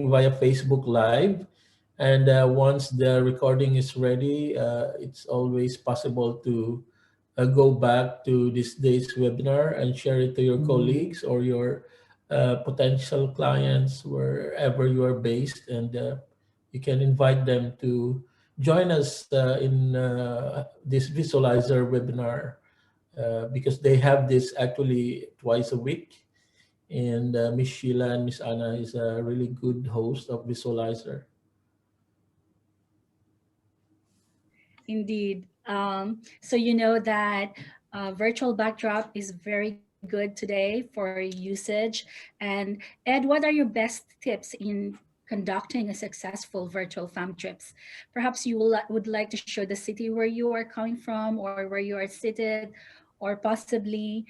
via Facebook Live. And once the recording is ready, it's always possible to go back to this day's webinar and share it to your colleagues or your potential clients wherever you are based. And you can invite them to join us in this visualizer webinar because they have this actually twice a week. And Miss Sheila and Miss Anna is a really good host of visualizer. Indeed. So you know that virtual backdrop is very good today for usage. And Ed, what are your best tips in conducting a successful virtual farm trips? Perhaps you would like to show the city where you are coming from or where you are seated, or possibly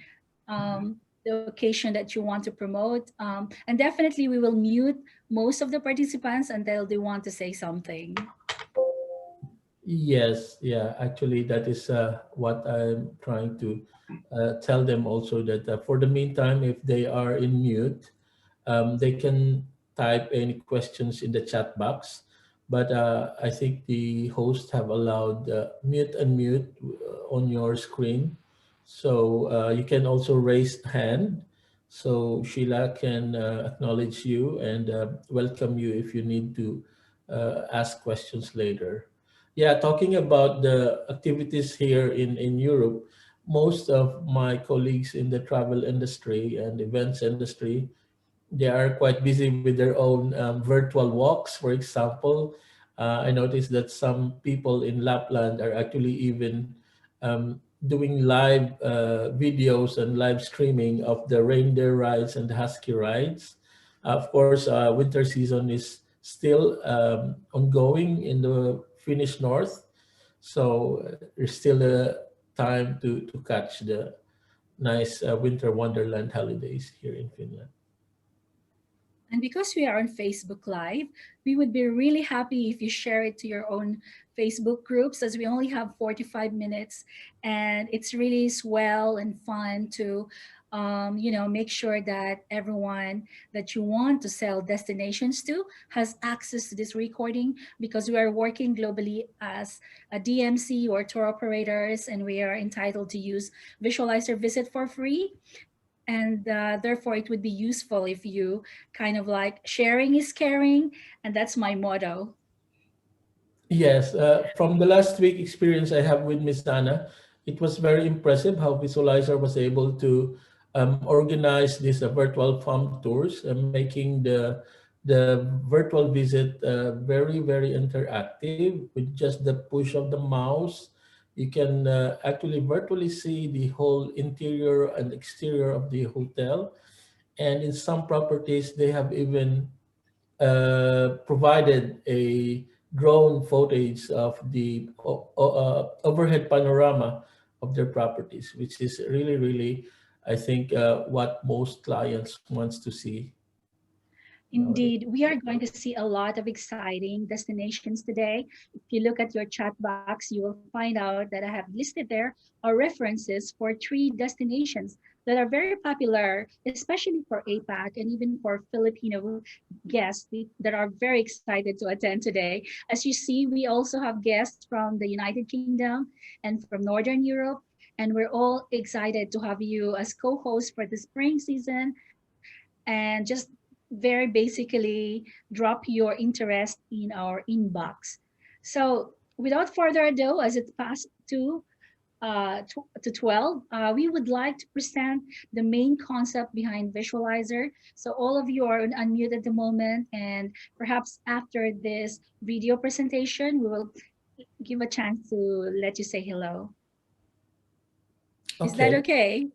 the occasion that you want to promote. And definitely we will mute most of the participants until they want to say something. Yes, yeah, actually, that is what I'm trying to tell them also that for the meantime, if they are in mute, they can type any questions in the chat box. But I think the hosts have allowed mute and mute on your screen. So you can also raise hand. So Sheila can acknowledge you and welcome you if you need to ask questions later. Yeah, talking about the activities here in Europe, most of my colleagues in the travel industry and events industry, they are quite busy with their own virtual walks. For example, I noticed that some people in Lapland are actually even doing live videos and live streaming of the reindeer rides and the husky rides. Of course, winter season is still ongoing in the Finnish north, so there's still a time to catch the nice winter wonderland holidays here in Finland. And because we are on Facebook Live, we would be really happy if you share it to your own Facebook groups, as we only have 45 minutes. And it's really swell and fun to, make sure that everyone that you want to sell destinations to has access to this recording, because we are working globally as a DMC or tour operators, and we are entitled to use Visualizer Visit for free. And therefore it would be useful if you kind of like, sharing is caring, and that's my motto. Yes, from the last week experience I have with Miss Anna, it was very impressive how Visualizer was able to organize these virtual farm tours and making the virtual visit very, very interactive with just the push of the mouse. You can actually virtually see the whole interior and exterior of the hotel. And in some properties, they have even provided a drone footage of the overhead panorama of their properties, which is really, really, I think, what most clients wants to see nowadays. Indeed, we are going to see a lot of exciting destinations today. If you look at your chat box, you will find out that I have listed there are references for 3 destinations that are very popular, especially for APAC and even for Filipino guests that are very excited to attend today. As you see, we also have guests from the United Kingdom and from Northern Europe, and we're all excited to have you as co-host for the spring season. And just very basically drop your interest in our inbox. So without further ado, as it's past 12, we would like to present the main concept behind Visualizer. So all of you are unmuted at the moment, and perhaps after this video presentation, we will give a chance to let you say hello. Is that Okay. okay?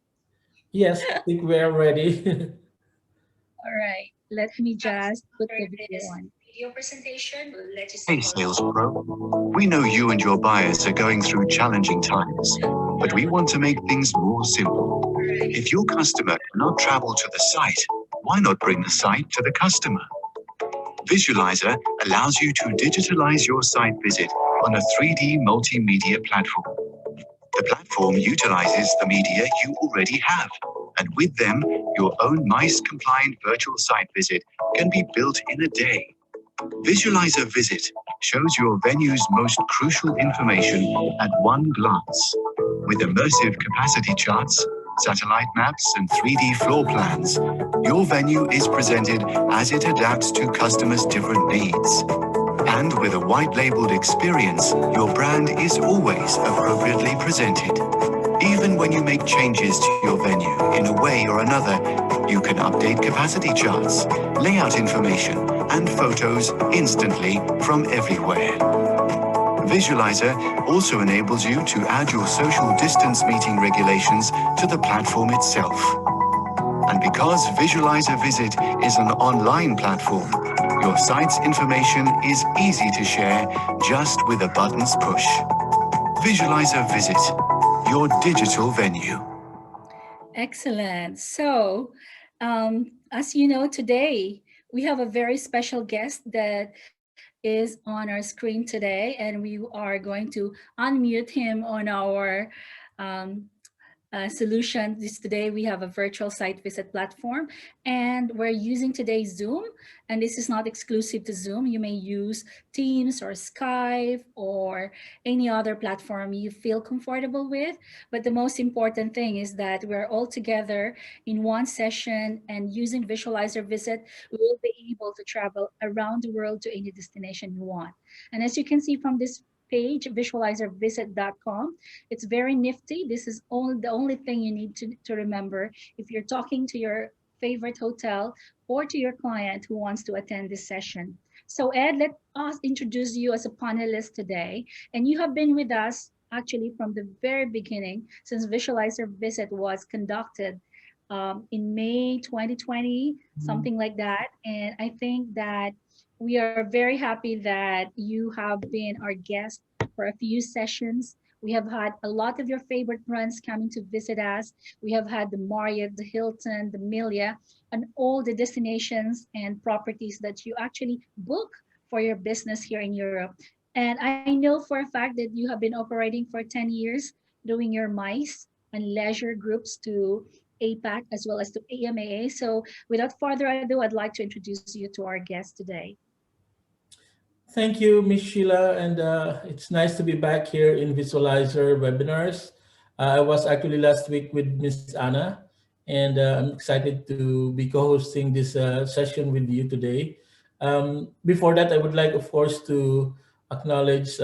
Yes, I think we're ready. All right, let me just put the video on. Hey Sales Pro, we know you and your buyers are going through challenging times, but we want to make things more simple. If your customer cannot travel to the site, why not bring the site to the customer? Visualizer allows you to digitalize your site visit on a 3D multimedia platform. The platform utilizes the media you already have, and with them, Your own MICE-compliant virtual site visit can be built in a day. Visualizer Visit shows your venue's most crucial information at one glance. With immersive capacity charts, satellite maps, and 3D floor plans, your venue is presented as it adapts to customers' different needs. And with a white-labeled experience, your brand is always appropriately presented. Even when you make changes to your venue in a way or another, you can update capacity charts, layout information, and photos instantly from everywhere. Visualizer also enables you to add your social distance meeting regulations to the platform itself. And because Visualizer Visit is an online platform, your site's information is easy to share just with a button's push. Visualizer Visit, your digital venue. Excellent. So, as you know, today we have a very special guest that is on our screen today, and we are going to unmute him on our um, solution. Today we have a virtual site visit platform, and we're using today Zoom. And this is not exclusive to Zoom. You may use Teams or Skype or any other platform you feel comfortable with. But the most important thing is that we're all together in one session, and using Visualizer Visit, we will be able to travel around the world to any destination you want. And as you can see from this page, visualizervisit.com, it's very nifty. This is the only thing you need to remember if you're talking to your favorite hotel or to your client who wants to attend this session. So Ed, let us introduce you as a panelist today. And you have been with us actually from the very beginning, since Visualizer Visit was conducted in May 2020, something like that. And I think that we are very happy that you have been our guest for a few sessions. We have had a lot of your favorite brands coming to visit us. We have had the Marriott, the Hilton, the Melia, and all the destinations and properties that you actually book for your business here in Europe. And I know for a fact that you have been operating for 10 years, doing your MICE and leisure groups to APAC as well as to AMAA. So without further ado, I'd like to introduce you to our guest today. Thank you, Miss Sheila, and it's nice to be back here in Visualizer webinars. I was actually last week with Miss Anna, and I'm excited to be co-hosting this session with you today. Before that, I would like, of course, to acknowledge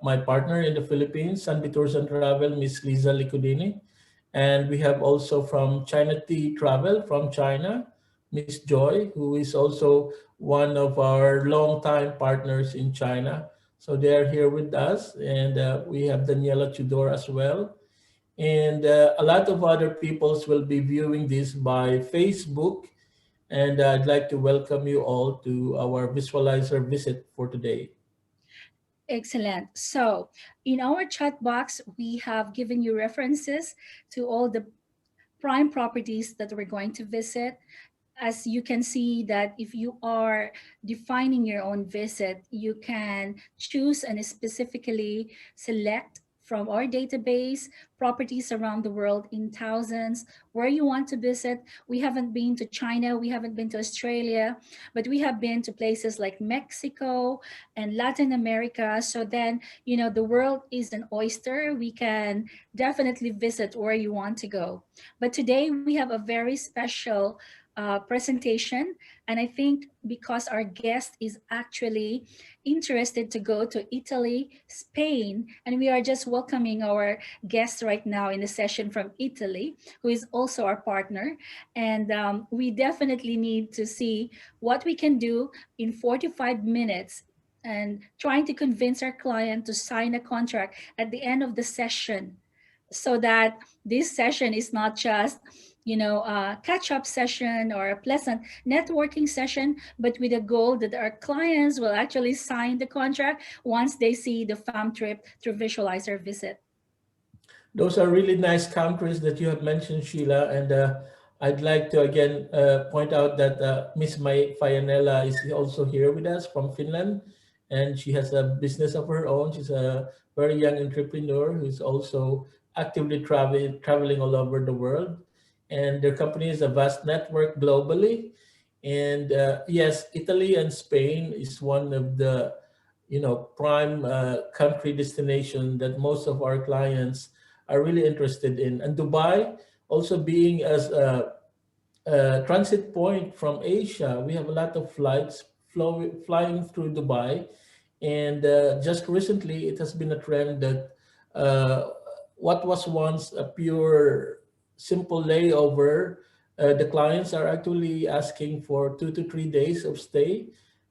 my partner in the Philippines, Sunbee Tours and Travel, Miss Liza Licudini. And we have also from China Tea Travel from China, Miss Joy, who is also one of our longtime partners in China. So they are here with us. And we have Daniela Tudor as well. And a lot of other peoples will be viewing this by Facebook. And I'd like to welcome you all to our Visualizer Visit for today. Excellent. So in our chat box, we have given you references to all the prime properties that we're going to visit. As you can see that if you are defining your own visit, you can choose and specifically select from our database properties around the world in thousands where you want to visit. We haven't been to China, we haven't been to Australia, but we have been to places like Mexico and Latin America. So then, you know, the world is an oyster. We can definitely visit where you want to go. But today we have a very special presentation. And I think because our guest is actually interested to go to Italy, Spain, and we are just welcoming our guest right now in the session from Italy, who is also our partner. And we definitely need to see what we can do in 45 minutes and trying to convince our client to sign a contract at the end of the session, so that this session is not just, you know, a catch-up session or a pleasant networking session, but with a goal that our clients will actually sign the contract once they see the fam trip through Visualizer Visit. Those are really nice countries that you have mentioned, Sheila. And I'd like to again point out that Miss Fayanella is also here with us from Finland. And she has a business of her own. She's a very young entrepreneur who's also actively traveling all over the world. and their company has a vast network globally. And yes, Italy and Spain is one of the prime country destination that most of our clients are really interested in. And Dubai also being as a transit point from Asia, we have a lot of flights flying through Dubai. And just recently, it has been a trend that uh, what was once a pure, simple layover, the clients are actually asking for 2 to 3 days of stay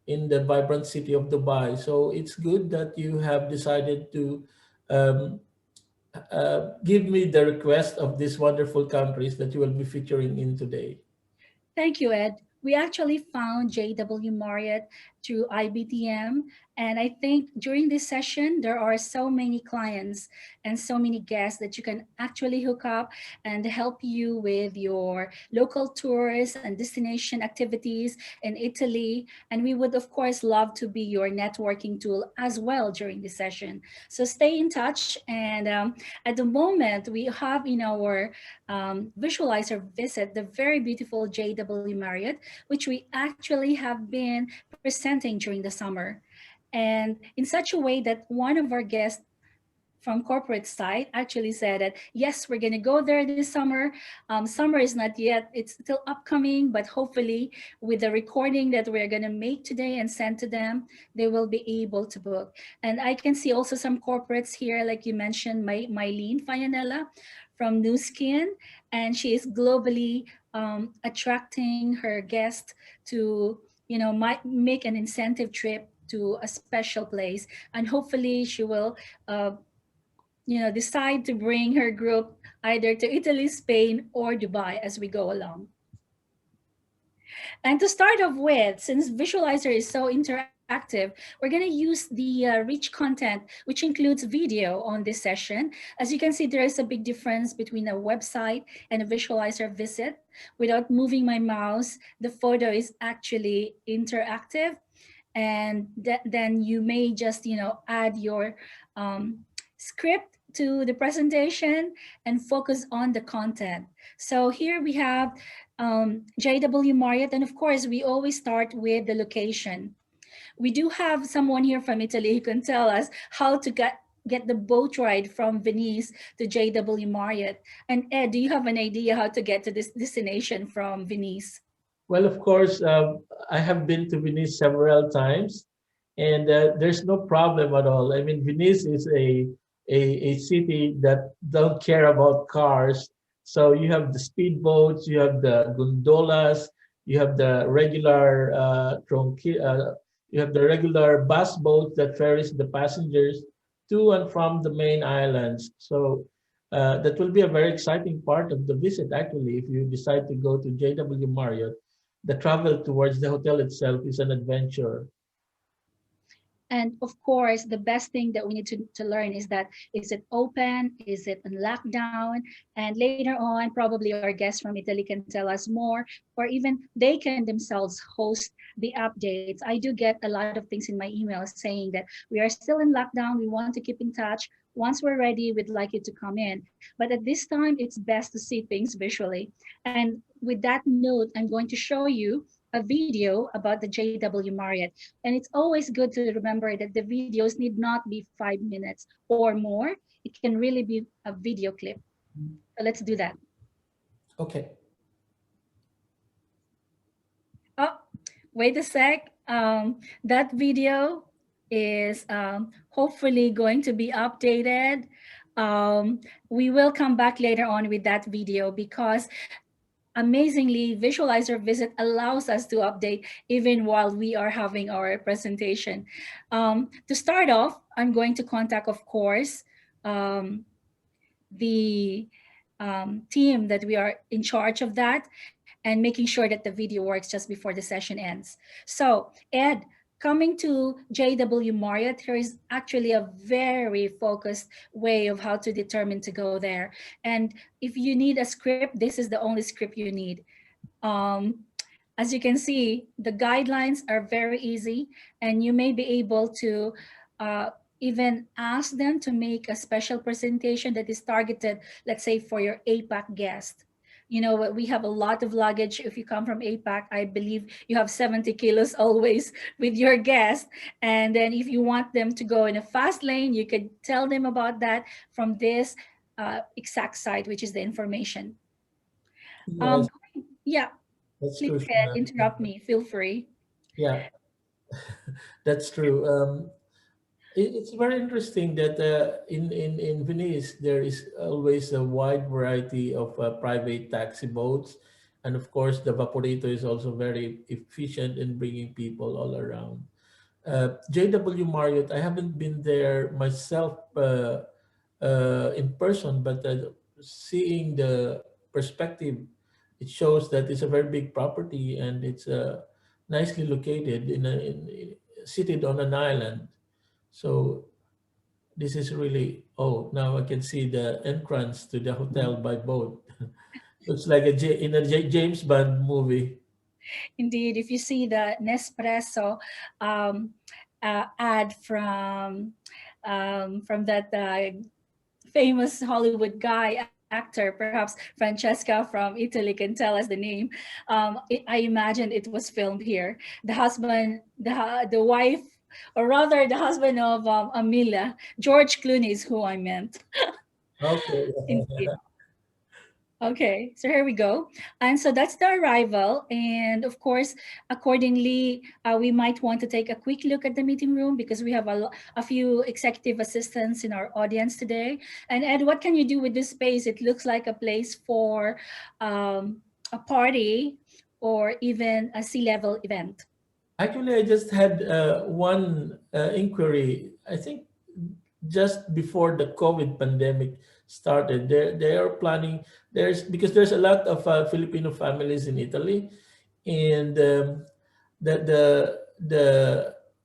in the vibrant city of Dubai. So it's good that you have decided to um, give me the request of these wonderful countries that you will be featuring in today. Thank you, Ed. We actually found JW Marriott through IBTM. And I think during this session, there are so many clients and so many guests that you can actually hook up and help you with your local tours and destination activities in Italy. And we would, of course, love to be your networking tool as well during this session. So stay in touch. And at the moment, we have in our visualizer visit the very beautiful JW Marriott, which we actually have been presenting during the summer. And in such a way that one of our guests from corporate side actually said that yes, we're going to go there this summer. Summer is not yet, it's still upcoming, but hopefully with the recording that we're going to make today and send to them, they will be able to book. And I can see also some corporates here, like you mentioned, Mylene Fayanella from New Skin, and she is globally attracting her guests to, might make an incentive trip to a special place, and hopefully she will uh, decide to bring her group either to Italy, Spain, or Dubai as we go along. And to start off with, since Visualizer is so interactive, we're going to use the rich content, which includes video on this session. As you can see, there is a big difference between a website and a Visualizer visit. Without moving my mouse, the photo is actually interactive. And then you may just, add your script to the presentation and focus on the content. So here we have JW Marriott, and of course, we always start with the location. We do have someone here from Italy who can tell us how to get the boat ride from Venice to JW Marriott. And Ed, do you have an idea how to get to this destination from Venice? Well, of course, I have been to Venice several times, and there's no problem at all. I mean, Venice is a city that don't care about cars. So you have the speedboats, you have the gondolas, you have the regular you have the regular bus boats that ferries the passengers to and from the main islands. So that will be a very exciting part of the visit, actually, if you decide to go to JW Marriott. The travel towards the hotel itself is an adventure. And of course, the best thing that we need to learn is that, is it open? Is it on lockdown? And later on, probably our guests from Italy can tell us more, or even they can themselves host the updates. I do get a lot of things in my emails saying that we are still in lockdown. We want to keep in touch. Once we're ready, we'd like you to come in. But at this time, it's best to see things visually. And with that note, I'm going to show you a video about the JW Marriott. And it's always good to remember that the videos need not be 5 minutes or more. It can really be a video clip. So let's do that. Okay. Oh, wait a sec. That video is hopefully going to be updated. We will come back later on with that video because amazingly, Visualizer Visit allows us to update even while we are having our presentation. To start off, I'm going to contact, of course, the team that we are in charge of that and making sure that the video works just before the session ends. So, Ed, coming to JW Marriott, there is actually a very focused way of how to determine to go there. And if you need a script, this is the only script you need. As you can see, the guidelines are very easy, and you may be able to even ask them to make a special presentation that is targeted, let's say, for your APAC guest. we have a lot of luggage. If you come from APAC, I believe you have 70 kilos always with your guest. And then if you want them to go in a fast lane, you could tell them about that from this exact site, which is the information. Yes, Yeah, that's please true, go ahead, Shana. interrupt me. Feel free. Yeah, that's true. It's very interesting that in Venice there is always a wide variety of private taxi boats, and of course the Vaporito is also very efficient in bringing people all around. JW Marriott, I haven't been there myself in person, but seeing the perspective, it shows that it's a very big property and it's nicely located seated on an island. So this is really, oh, now I can see the entrance to the hotel by boat. Looks like in a James Bond movie. Indeed, if you see the Nespresso um, ad from that famous Hollywood guy actor, perhaps Francesca from Italy can tell us the name. I imagine it was filmed here. The husband, the wife, or rather the husband of Amelia, George Clooney is who I meant. Okay. Indeed. Okay, so here we go. And so that's the arrival. And of course, accordingly, we might want to take a quick look at the meeting room because we have a few executive assistants in our audience today. And Ed, what can you do with this space? It looks like a place for a party or even a C-level event. Actually, I just had one inquiry. I think just before the COVID pandemic started, they are planning. There's a lot of Filipino families in Italy, and the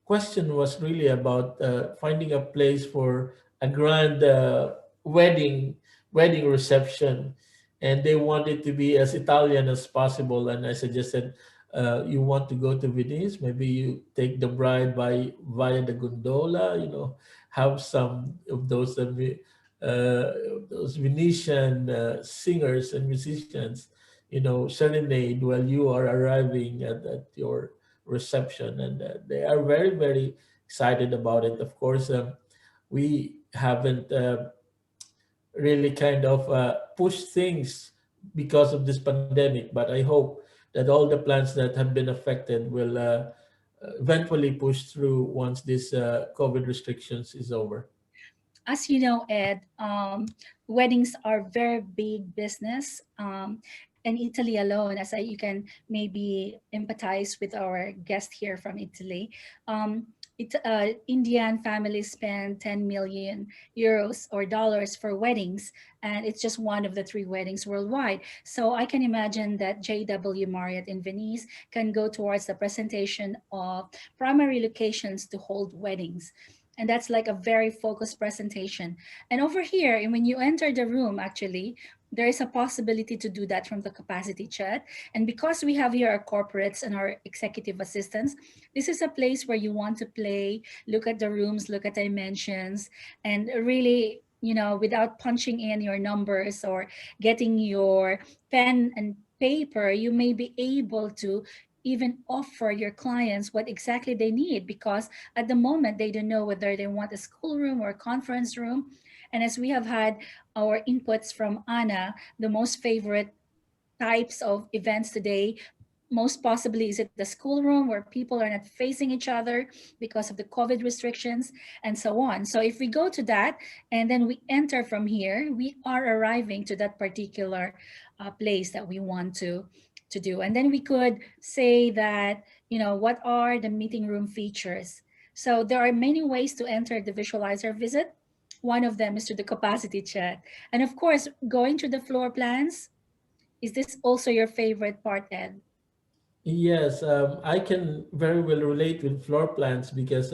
question was really about finding a place for a grand wedding reception, and they wanted to be as Italian as possible. And I suggested, you want to go to Venice, maybe you take the bride via the gondola, have some of those Venetian singers and musicians, serenade while you are arriving at your reception, and they are very, very excited about it. Of course, we haven't really kind of pushed things because of this pandemic, but I hope that all the plans that have been affected will eventually push through once this COVID restrictions is over. As you know, Ed, weddings are very big business. In Italy alone, you can maybe empathize with our guest here from Italy. Indian families spend 10 million euros or dollars for weddings, and it's just one of the three weddings worldwide. So I can imagine that JW Marriott in Venice can go towards the presentation of primary locations to hold weddings. And that's like a very focused presentation. And over here, and when you enter the room, actually, there is a possibility to do that from the capacity chat. And because we have here our corporates and our executive assistants, this is a place where you want to play, look at the rooms, look at dimensions, and really, without punching in your numbers or getting your pen and paper, you may be able to even offer your clients what exactly they need, because at the moment they don't know whether they want a schoolroom or a conference room. And as we have had our inputs from Anna, the most favorite types of events today, most possibly is it the schoolroom where people are not facing each other because of the COVID restrictions and so on. So if we go to that and then we enter from here, we are arriving to that particular place that we want to do. And then we could say that, what are the meeting room features? So there are many ways to enter the visualizer visit. One of them is through the capacity chat. And of course, going through the floor plans, is this also your favorite part, Ed? Yes, I can very well relate with floor plans because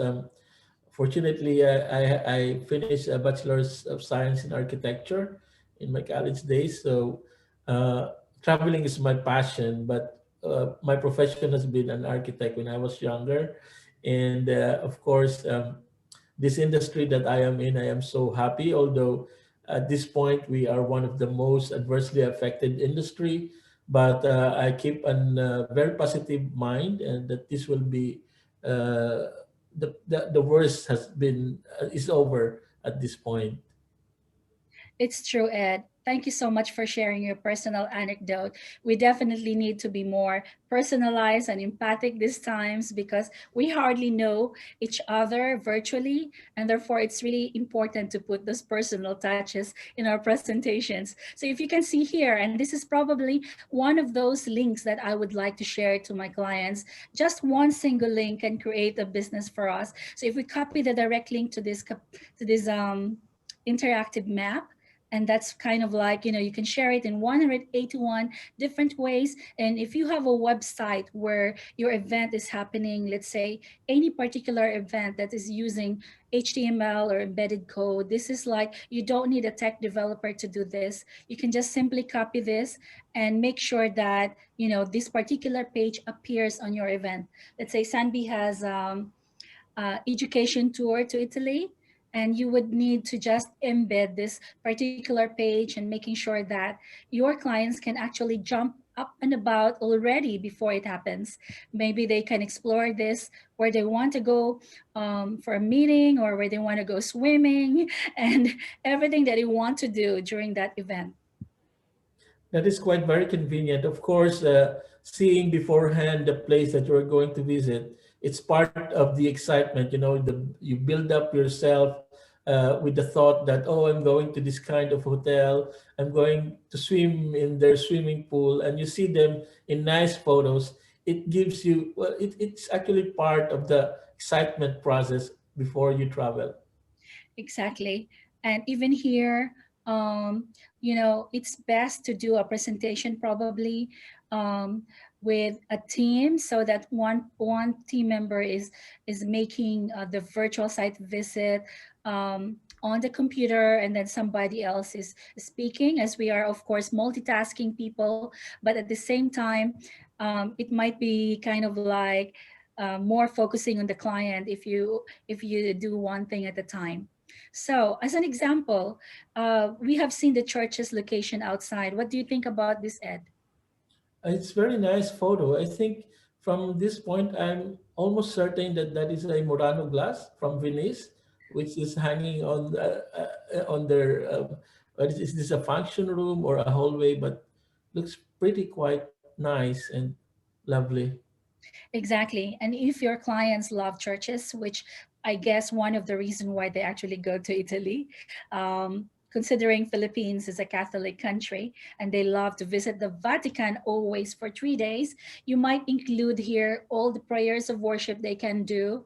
fortunately I finished a bachelor's of science in architecture in my college days. So traveling is my passion, but my profession has been an architect when I was younger. And of course, this industry that I am in, I am so happy, although At this point, we are one of the most adversely affected industry, but I keep a very positive mind, and that this will be uh, the worst has been is over at this point. It's true, Ed. Thank you so much for sharing your personal anecdote. We definitely need to be more personalized and empathic these times because we hardly know each other virtually. And therefore, it's really important to put those personal touches in our presentations. So, if you can see here, and this is probably one of those links that I would like to share to my clients, just one single link can create a business for us. So, if we copy the direct link to this interactive map, and that's kind of like, you can share it in 181 different ways. And if you have a website where your event is happening, let's say any particular event that is using HTML or embedded code, this is like, you don't need a tech developer to do this. You can just simply copy this and make sure that this particular page appears on your event. Let's say Sunbee has education tour to Italy, and you would need to just embed this particular page and making sure that your clients can actually jump up and about already before it happens. Maybe they can explore this where they want to go for a meeting, or where they want to go swimming, and everything that they want to do during that event. That is quite very convenient. Of course, seeing beforehand the place that you're going to visit, it's part of the excitement. You build up yourself with the thought that, oh, I'm going to this kind of hotel, I'm going to swim in their swimming pool, and you see them in nice photos. It gives you, well, it's actually part of the excitement process before you travel. Exactly. And even here, it's best to do a presentation probably um, with a team, so that one team member is making the virtual site visit on the computer, and then somebody else is speaking, as we are of course multitasking people. But at the same time, it might be kind of like more focusing on the client if you do one thing at a time. So, as an example, we have seen the church's location outside. What do you think about this, Ed? It's very nice photo. I think from this point, I'm almost certain that that is a Murano glass from Venice, which is hanging on their. What is this, a function room or a hallway? But looks pretty quite nice and lovely. Exactly. And if your clients love churches, which I guess one of the reason why they actually go to Italy, considering Philippines is a Catholic country and they love to visit the Vatican always for 3 days, you might include here all the prayers of worship they can do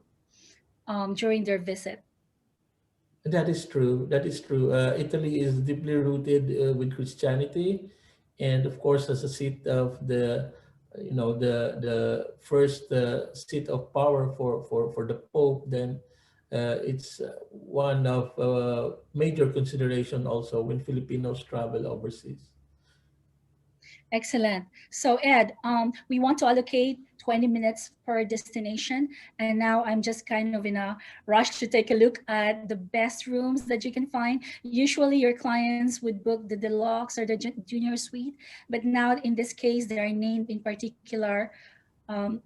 during their visit. That is true. That is true. Italy is deeply rooted with Christianity, and of course, as a seat of the first seat of power for the Pope, then it's one of major consideration also when Filipinos travel overseas. Excellent. So, Ed, we want to allocate 20 minutes per destination. And now I'm just kind of in a rush to take a look at the best rooms that you can find. Usually, your clients would book the deluxe or the junior suite. But now, in this case, they are named in particular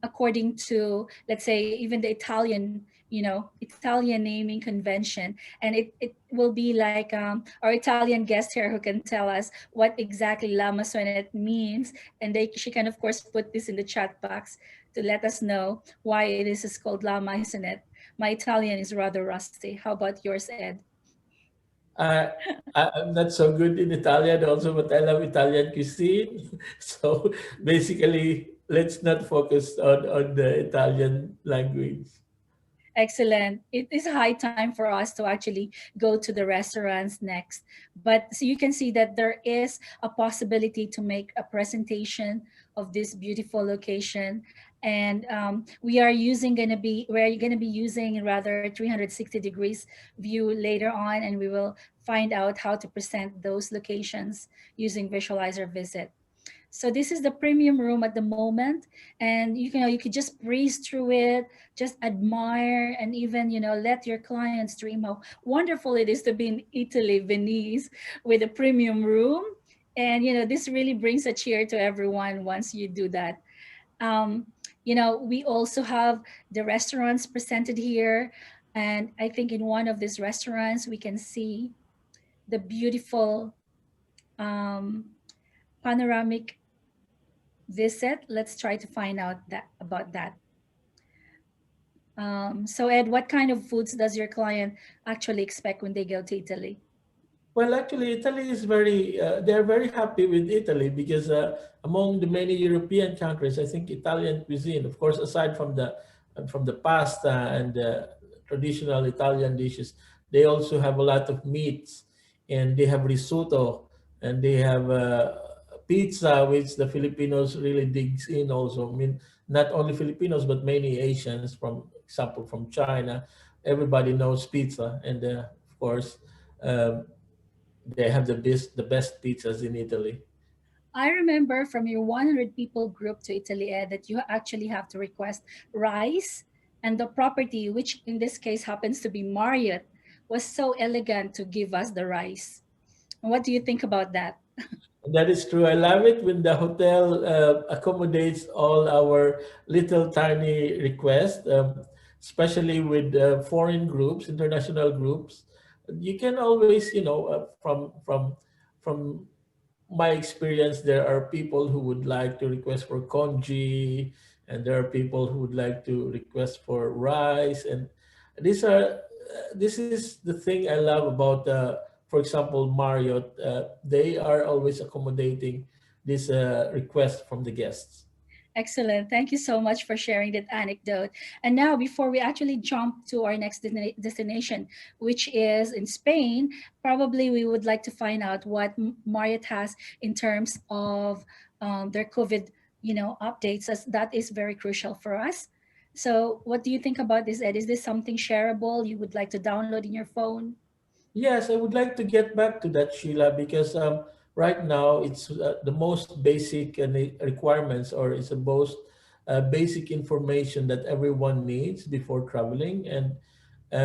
according to, let's say, even the Italian naming convention. And it will be like our Italian guest here who can tell us what exactly La Masonet means. And she can, of course, put this in the chat box to let us know why this is called La Masonet. My Italian is rather rusty. How about yours, Ed? I, I'm not so good in Italian also, but I love Italian cuisine. So basically, let's not focus on the Italian language. Excellent. It is high time for us to actually go to the restaurants next. But so you can see that there is a possibility to make a presentation of this beautiful location. And we're gonna be using rather 360 degrees view later on, and we will find out how to present those locations using Visualizer Visit. So this is the premium room at the moment, and you could just breeze through it, just admire, and even let your clients dream how wonderful it is to be in Italy, Venice, with a premium room. And this really brings a cheer to everyone once you do that. um, we also have the restaurants presented here, and I think in one of these restaurants we can see the beautiful um, panoramic visit. Let's try to find out that about that. So Ed, what kind of foods does your client actually expect when they go to Italy? Well, actually, Italy is they're very happy with Italy because among the many European countries, I think Italian cuisine, of course, aside from the pasta and the traditional Italian dishes, they also have a lot of meats, and they have risotto, and they have pizza, which the Filipinos really digs in also. I mean, not only Filipinos, but many Asians, from example, from China, everybody knows pizza. And of course, um, they have the best pizzas in Italy. I remember from your 100 people group to Italy, Ed, that you actually have to request rice, and the property, which in this case happens to be Marriott, was so elegant to give us the rice. What do you think about that? That is true. I love it when the hotel accommodates all our little tiny requests, especially with foreign groups, international groups. You can always, from my experience, there are people who would like to request for congee, and there are people who would like to request for rice, and these are this is the thing I love about, for example, Marriott. They are always accommodating this request from the guests. Excellent. Thank you so much for sharing that anecdote. And now, before we actually jump to our next destination, which is in Spain, probably we would like to find out what Marriott has in terms of their COVID, updates, as that is very crucial for us. So, what do you think about this, Ed? Is this something shareable you would like to download in your phone? Yes, I would like to get back to that, Sheila, because right now it's the most basic requirements, or it's the most basic information that everyone needs before traveling. And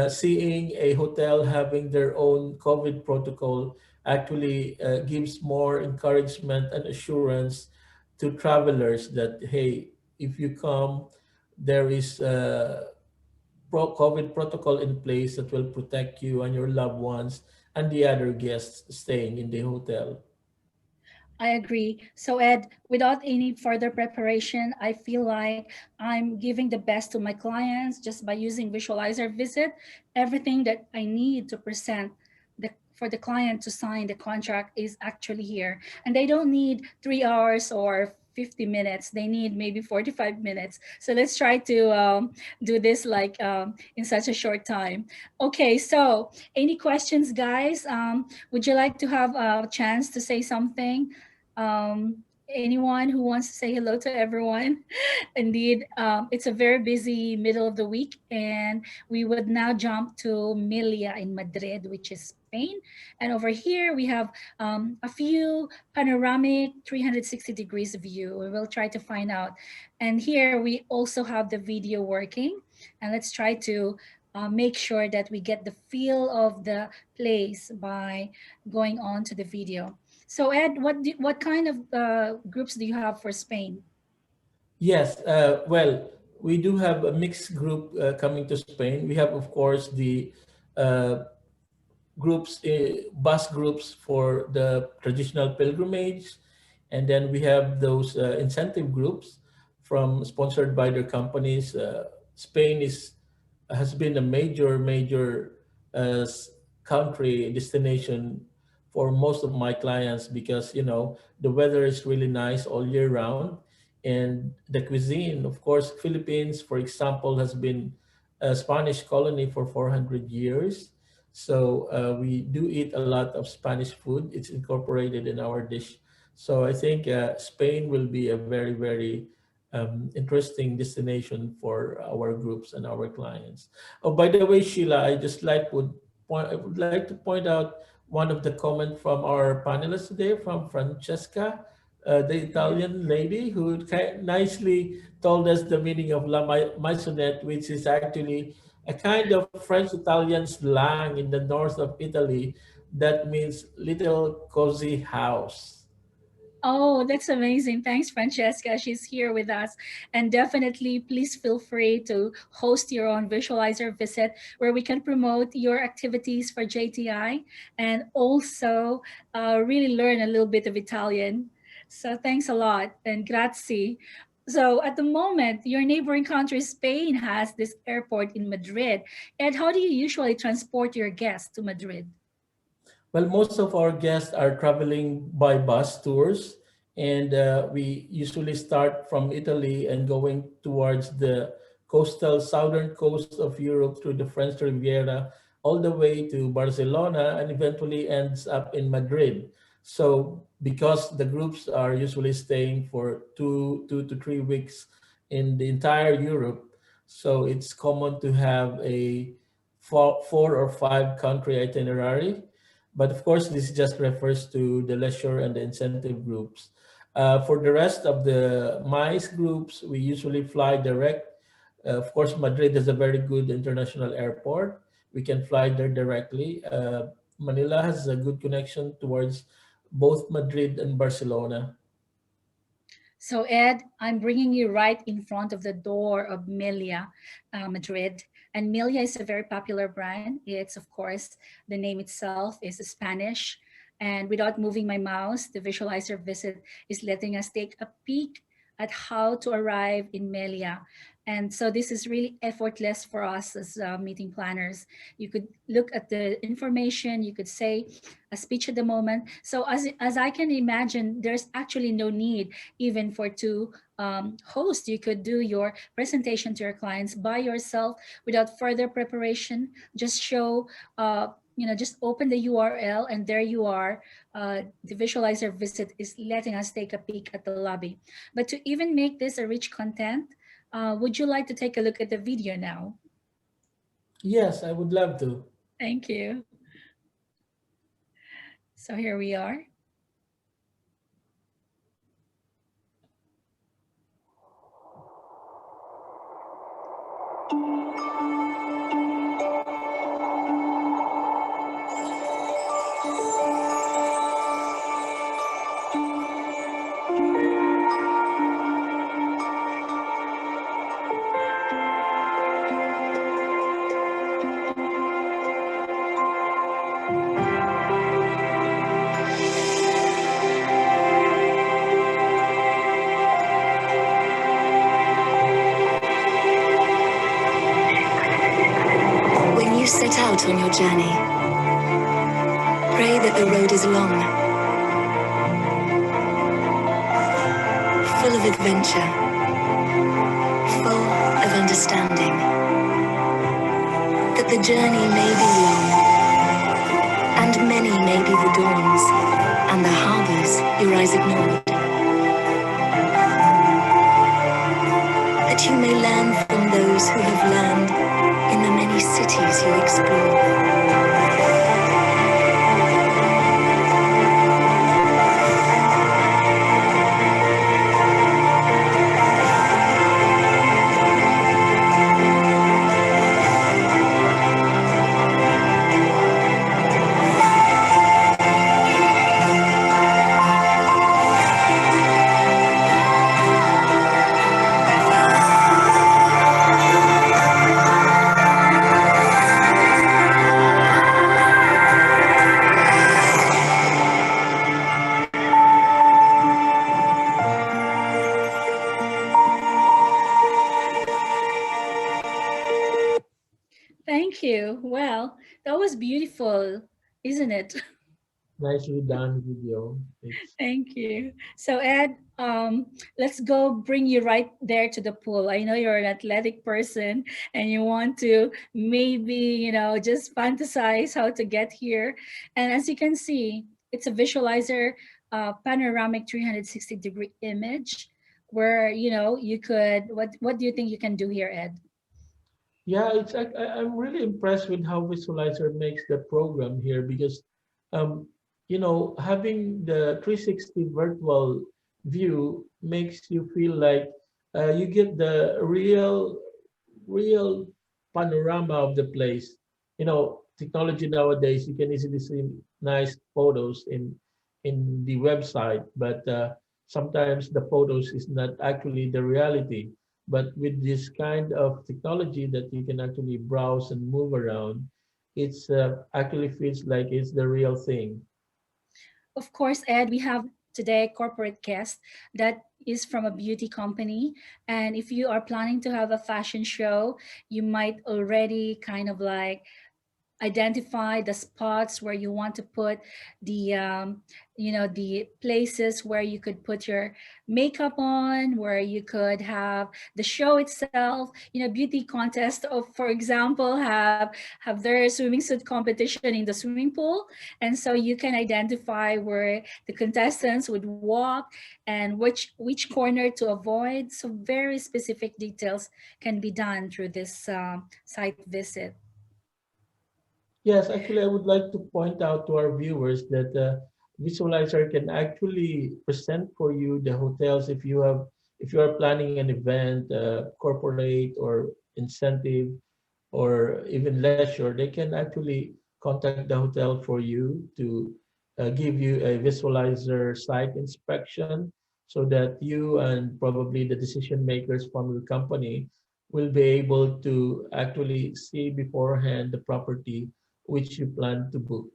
seeing a hotel having their own COVID protocol actually gives more encouragement and assurance to travelers that, hey, if you come, there is COVID protocol in place that will protect you and your loved ones and the other guests staying in the hotel. I agree. So, Ed, without any further preparation, I feel like I'm giving the best to my clients just by using Visualizer Visit. Everything that I need to present for the client to sign the contract is actually here. And they don't need 3 hours or 50 minutes. They need maybe 45 minutes. So let's try to do this like in such a short time. Okay, so any questions, guys? Would you like to have a chance to say something? Anyone who wants to say hello to everyone? Indeed, it's a very busy middle of the week, and we would now jump to Milia in Madrid, which is Spain. And over here, we have a few panoramic 360 degrees view. We will try to find out. And here we also have the video working. And let's try to make sure that we get the feel of the place by going on to the video. So Ed, what kind of groups do you have for Spain? Yes, well, we do have a mixed group coming to Spain. We have, of course, the uh, bus groups for the traditional pilgrimage, and then we have those incentive groups from sponsored by their companies. Spain has been a major uh, s- country destination for most of my clients because the weather is really nice all year round, and the cuisine, of course, Philippines, for example, has been a Spanish colony for 400 years. So we do eat a lot of Spanish food. It's incorporated in our dish. So I think Spain will be a very interesting destination for our groups and our clients. Oh, by the way, Sheila, I would like to point out one of the comment from our panelists today, from Francesca. the Italian lady who nicely told us the meaning of La Maisonette, which is actually a kind of French-Italian slang in the north of Italy that means little cozy house. Oh, that's amazing. Thanks, Francesca. She's here with us. And definitely, please feel free to host your own visualizer visit where we can promote your activities for JTI and also really learn a little bit of Italian. So, thanks a lot and grazie. So, at the moment, your neighboring country, Spain, has this airport in Madrid. And how do you usually transport your guests to Madrid? Well, most of our guests are traveling by bus tours, and we usually start from Italy and going towards the coastal southern coast of Europe through the French Riviera all the way to Barcelona and eventually ends up in Madrid. So, because the groups are usually staying for 2 to 3 weeks in the entire Europe, so it's common to have a 4 or 5 country itinerary, but of course, this just refers to the leisure and the incentive groups. For the rest of the MICE groups, we usually fly direct. Of course, Madrid is a very good international airport. We can fly there directly. Manila has a good connection towards both Madrid and Barcelona. So, Ed, I'm bringing you right in front of the door of Melia, Madrid. And Melia is a very popular brand. It's, of course, the name itself is Spanish. And without moving my mouse, the visualizer visit is letting us take a peek at how to arrive in Melia. And so this is really effortless for us as meeting planners. You could look at the information, you could say a speech at the moment. So as I can imagine, there's actually no need even for two hosts. You could do your presentation to your clients by yourself without further preparation. Just show, just open the URL and there you are. The visualizer visit is letting us take a peek at the lobby. But to even make this a rich content, would you like to take a look at the video now? Yes, I would love to. Thank you. So here we are. When you set out on your journey, pray that the road is long, full of adventure, full of understanding, that the journey may be long, and many may be the dawns, and the harbours your eyes ignored, that you may learn from those who have learned in the many cities you explore. Thank you. Well, that was beautiful, isn't it? Nicely done video. It's Thank you. So Ed, let's go bring you right there to the pool. I know you're an athletic person and you want to maybe, just fantasize how to get here. And as you can see, it's a visualizer, panoramic 360-degree image where, you could, what do you think you can do here, Ed? Yeah, I'm really impressed with how Visualizer makes the program here because, having the 360 virtual view makes you feel like you get the real panorama of the place. Technology nowadays, you can easily see nice photos in the website, but sometimes the photos is not actually the reality. But with this kind of technology that you can actually browse and move around, it's actually feels like it's the real thing. Of course, Ed, we have today corporate guest that is from a beauty company. And if you are planning to have a fashion show, you might already kind of like identify the spots where you want to put the the places where you could put your makeup on, where you could have the show itself, beauty contest of, for example, have their swimming suit competition in the swimming pool. And so you can identify where the contestants would walk and which corner to avoid. So very specific details can be done through this site visit. Yes, actually, I would like to point out to our viewers that Visualizer can actually present for you the hotels if you are planning an event, corporate or incentive, or even leisure. They can actually contact the hotel for you to give you a Visualizer site inspection so that you and probably the decision makers from your company will be able to actually see beforehand the property which you plan to book.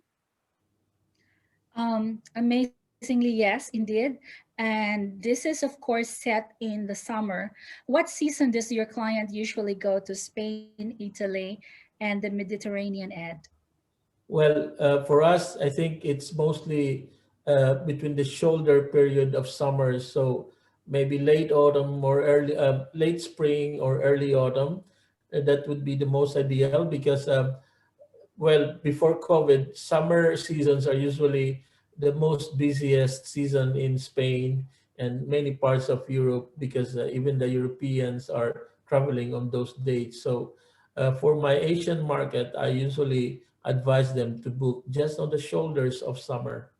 Amazingly, yes, indeed. And this is, of course, set in the summer. What season does your client usually go to Spain, Italy, and the Mediterranean, Ed? Well, for us, I think it's mostly between the shoulder period of summer, so maybe late autumn or late spring or early autumn. That would be the most ideal because well, before COVID, summer seasons are usually the most busiest season in Spain and many parts of Europe because even the Europeans are traveling on those dates. So for my Asian market, I usually advise them to book just on the shoulders of summer.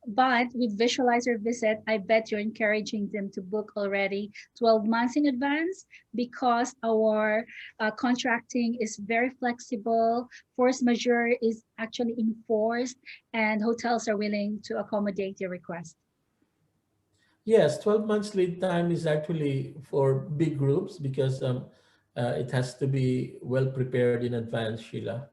But with Visualizer Visit, I bet you're encouraging them to book already 12 months in advance because our contracting is very flexible. Force majeure is actually enforced, and hotels are willing to accommodate your request. Yes, 12 months lead time is actually for big groups because it has to be well prepared in advance, Sheila.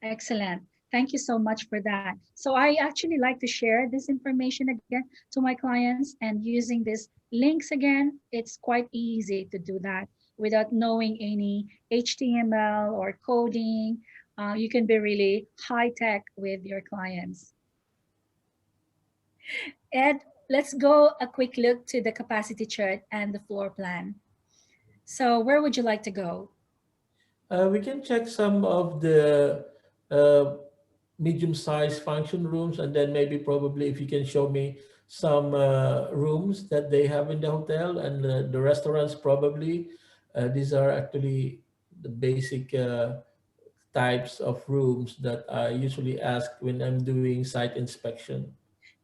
Excellent. Thank you so much for that. So I actually like to share this information again to my clients, and using these links again, it's quite easy to do that without knowing any HTML or coding. You can be really high tech with your clients. Ed, let's go a quick look to the capacity chart and the floor plan. So where would you like to go? We can check some of the uh, medium-sized function rooms, and then maybe probably if you can show me some rooms that they have in the hotel and the restaurants probably. These are actually the basic types of rooms that I usually ask when I'm doing site inspection.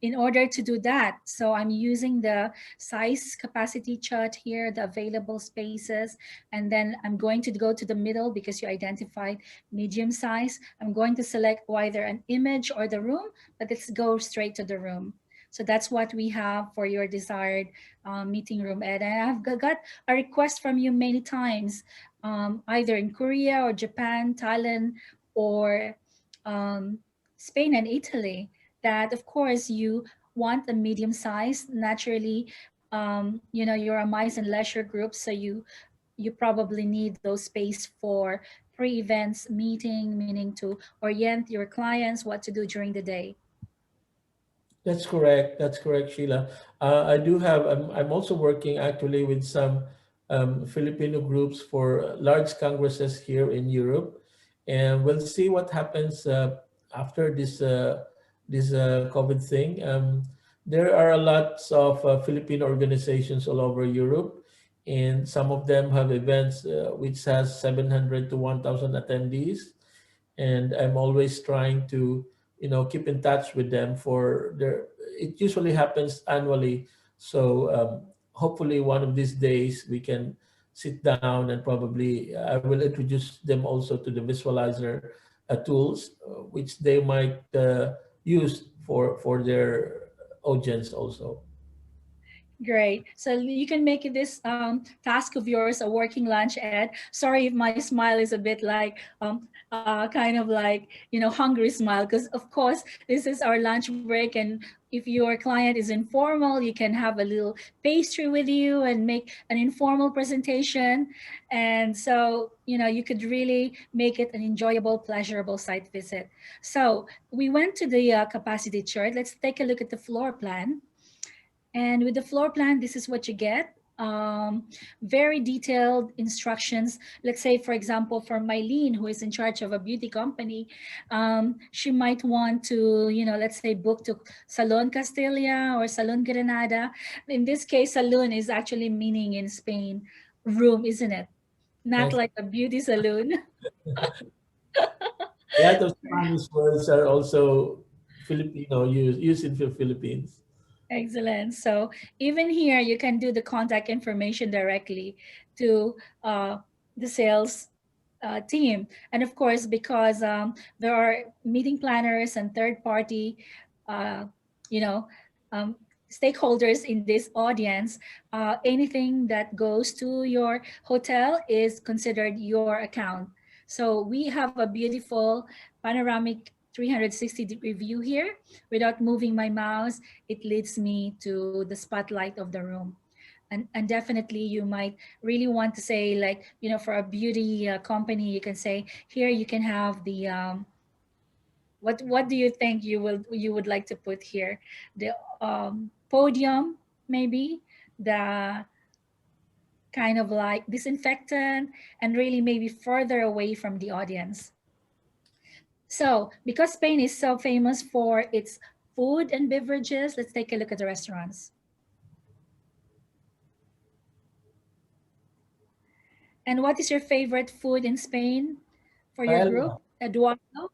In order to do that, so I'm using the size capacity chart here, the available spaces, and then I'm going to go to the middle because you identified medium size. I'm going to select either an image or the room, but let's go straight to the room. So that's what we have for your desired meeting room, Ed. And got a request from you many times, either in Korea or Japan, Thailand, or um, Spain and Italy, that of course you want a medium size. Naturally, you're a mice and leisure group, so you probably need those space for pre-events meeting, meaning to orient your clients what to do during the day. That's correct. That's correct, Sheila. I do have. I'm also working actually with some Filipino groups for large congresses here in Europe, and we'll see what happens after this COVID thing. There are a lots of Filipino organizations all over Europe, and some of them have events which has 700 to 1,000 attendees, and I'm always trying to keep in touch with them for their. It usually happens annually, so hopefully one of these days we can sit down and probably I will introduce them also to the visualizer tools, which they might use for their audience also. Great. So you can make this task of yours a working lunch, Ed. Sorry if my smile is a bit like kind of like hungry smile, because of course this is our lunch break, and if your client is informal, you can have a little pastry with you and make an informal presentation, and so you could really make it an enjoyable, pleasurable site visit. So we went to the capacity chart. Let's take a look at the floor plan. And with the floor plan, this is what you get. Very detailed instructions. Let's say, for example, for Mylene, who is in charge of a beauty company, she might want to, let's say, book to Salon Castilla or Salon Granada. In this case, salon is actually meaning in Spain room, isn't it? Not Yes, like a beauty salon. a lot of Spanish words are also Filipino used in the Philippines. Excellent. So even here, you can do the contact information directly to the sales team. And of course, because there are meeting planners and third party, uh, you know, um, stakeholders in this audience, anything that goes to your hotel is considered your account. So we have a beautiful panoramic 360-degree view here. Without moving my mouse, it leads me to the spotlight of the room. And definitely you might really want to say, like, for a beauty company, you can say here you can have the what do you think you would like to put here, the podium, maybe the kind of like disinfectant, and really maybe further away from the audience. So because Spain is so famous for its food and beverages, let's take a look at the restaurants. And what is your favorite food in Spain for your group, Paella. Eduardo?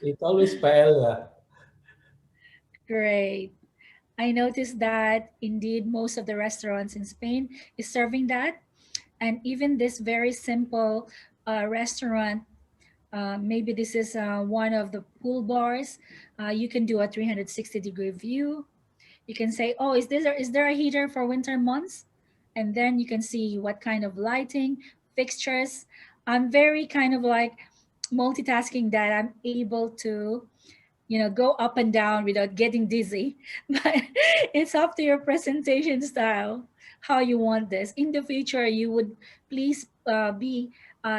It's always paella. Great. I noticed that indeed most of the restaurants in Spain is serving that. And even this very simple restaurant, maybe this is one of the pool bars. You can do a 360-degree view. You can say, oh, is there a heater for winter months? And then you can see what kind of lighting, fixtures. I'm very kind of like multitasking that I'm able to, go up and down without getting dizzy. But it's up to your presentation style, how you want this. In the future, you would please be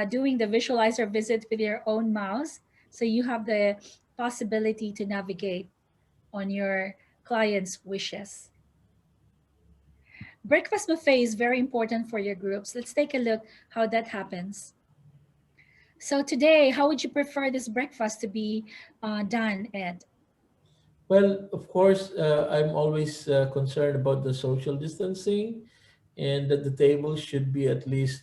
doing the visualizer visit with your own mouse. So you have the possibility to navigate on your client's wishes. Breakfast buffet is very important for your groups. Let's take a look how that happens. So today, how would you prefer this breakfast to be done, Ed? Well, of course, I'm always concerned about the social distancing, and that the table should be at least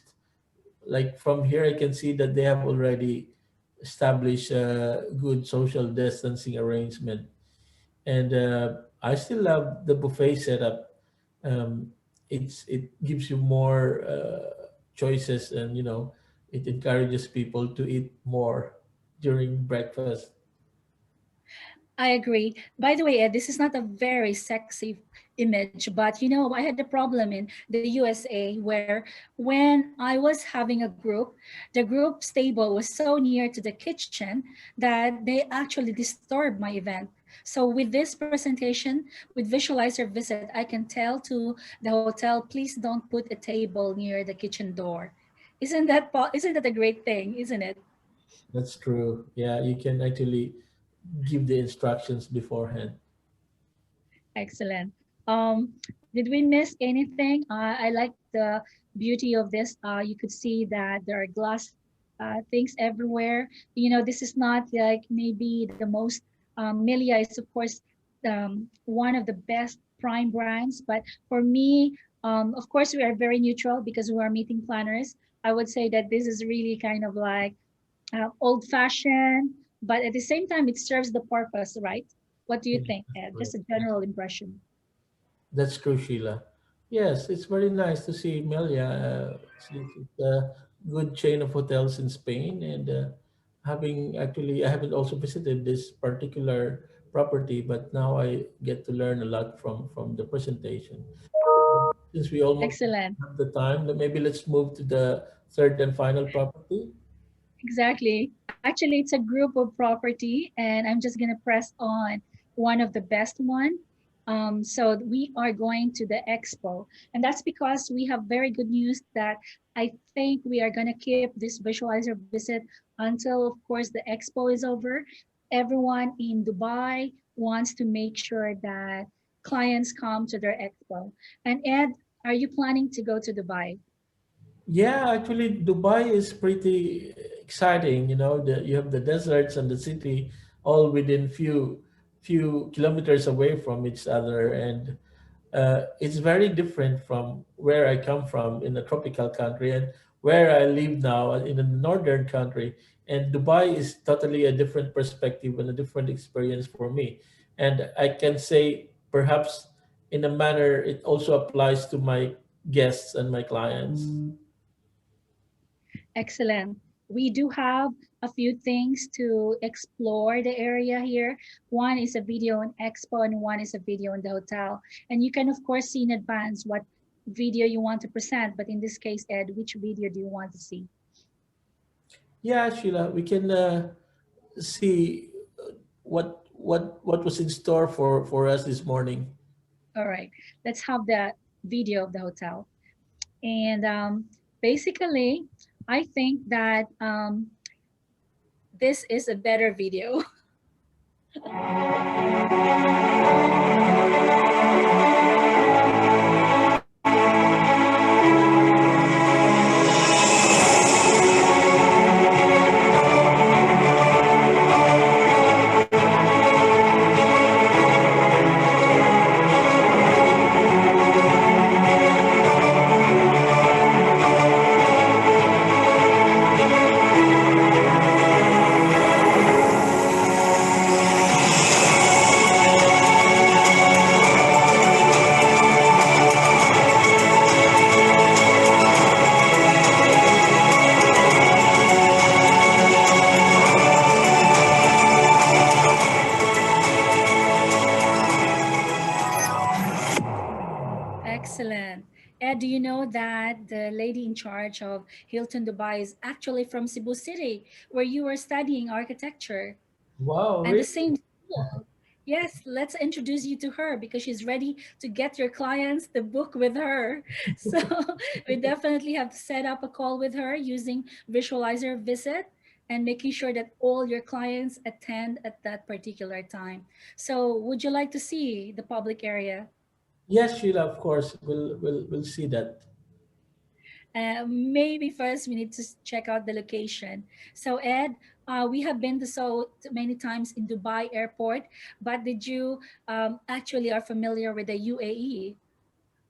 like from here. I can see that they have already established a good social distancing arrangement, and I still love the buffet setup. It gives you more choices, and it encourages people to eat more during breakfast. I agree. By the way, Ed, this is not a very sexy image, but I had a problem in the USA where when I was having a group, the group's table was so near to the kitchen that they actually disturbed my event. So with this presentation, with Visualizer Visit, I can tell to the hotel, please don't put a table near the kitchen door. Isn't that a great thing, isn't it? That's true. Yeah, you can actually give the instructions beforehand. Excellent. Did we miss anything? I like the beauty of this. You could see that there are glass things everywhere. This is not like maybe the most, Milia is of course one of the best prime brands, but for me, of course, we are very neutral because we are meeting planners. I would say that this is really kind of like old fashioned, but at the same time, it serves the purpose, right? What do you Yeah, think, that's Ed? Just correct. a general impression. That's true, Sheila. Yes, it's very nice to see Melia. It's a good chain of hotels in Spain, and having actually, I haven't also visited this particular property, but now I get to learn a lot from the presentation. Since we almost Excellent. have the time, then maybe let's move to the third and final property. Exactly. Actually, it's a group of property, and I'm just gonna press on one of the best one. So we are going to the expo, and that's because we have very good news that I think we are gonna keep this visualizer visit until, of course, the expo is over. Everyone in Dubai wants to make sure that clients come to their expo. And Ed, are you planning to go to Dubai? Yeah, actually, Dubai is pretty exciting. You have the deserts and the city all within few kilometers away from each other, and it's very different from where I come from in a tropical country and where I live now in a northern country. And Dubai is totally a different perspective and a different experience for me. And I can say perhaps in a manner it also applies to my guests and my clients. Excellent. We do have a few things to explore the area here. One is a video on Expo and one is a video on the hotel. And you can, of course, see in advance what video you want to present. But in this case, Ed, which video do you want to see? Yeah, Sheila, we can see what was in store for us this morning. All right, let's have the video of the hotel. And basically, I think that this is a better video. Excellent. Ed, do you know that the lady in charge of Hilton Dubai is actually from Cebu City, where you were studying architecture? Wow, And the really? same school. Yes, let's introduce you to her because she's ready to get your clients the book with her. So we definitely have to set up a call with her using Visualizer Visit and making sure that all your clients attend at that particular time. So would you like to see the public area? Yes, Sheila, of course. We'll see that. Maybe first we need to check out the location. So Ed, we have been to so many times in Dubai airport, but did you actually are familiar with the UAE?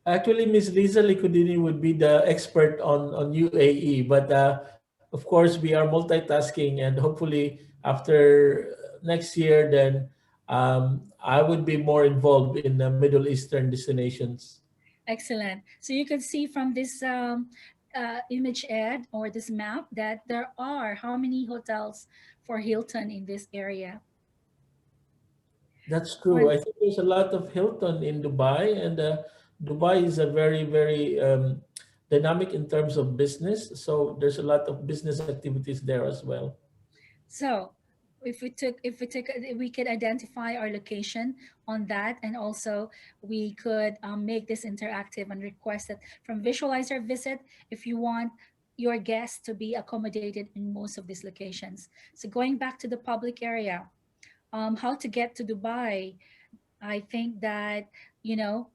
Actually, Miss Lisa Licudini would be the expert on UAE, but of course we are multitasking, and hopefully after next year, then I would be more involved in the Middle Eastern destinations. Excellent. So you can see from this image ad or this map that there are how many hotels for Hilton in this area? That's true. One. I think there's a lot of Hilton in Dubai, and Dubai is a very dynamic in terms of business. So there's a lot of business activities there as well. So if we could identify our location on that, and also we could make this interactive and request it from Visualizer Visit if you want your guests to be accommodated in most of these locations. So going back to the public area, how to get to Dubai. I think that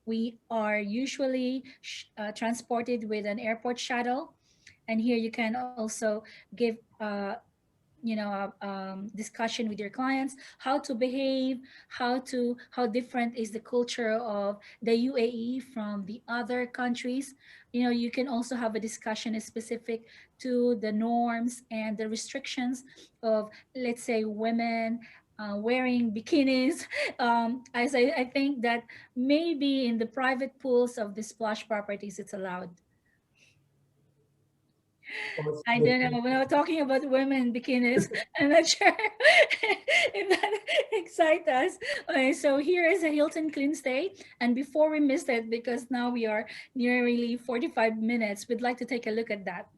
we are usually transported with an airport shuttle, and here you can also give discussion with your clients, how to behave, how different is the culture of the UAE from the other countries. You can also have a discussion specific to the norms and the restrictions of, let's say, women wearing bikinis. I think that maybe in the private pools of the splash properties it's allowed. I don't know. When we're talking about women in bikinis, I'm not sure if that excites us. Okay, so here is a Hilton Clean Stay. And before we miss it, because now we are nearly 45 minutes, we'd like to take a look at that.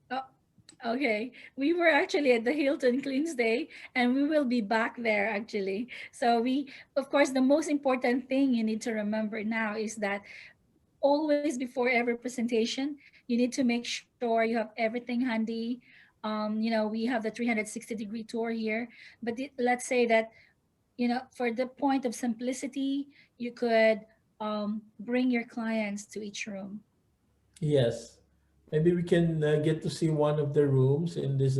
Oh, okay. We were actually at the Hilton Clean Stay, and we will be back there actually. So of course, the most important thing you need to remember now is that always before every presentation, you need to make sure you have everything handy. We have the 360-degree tour here, but let's say that, for the point of simplicity, you could bring your clients to each room. Yes, maybe we can get to see one of the rooms in this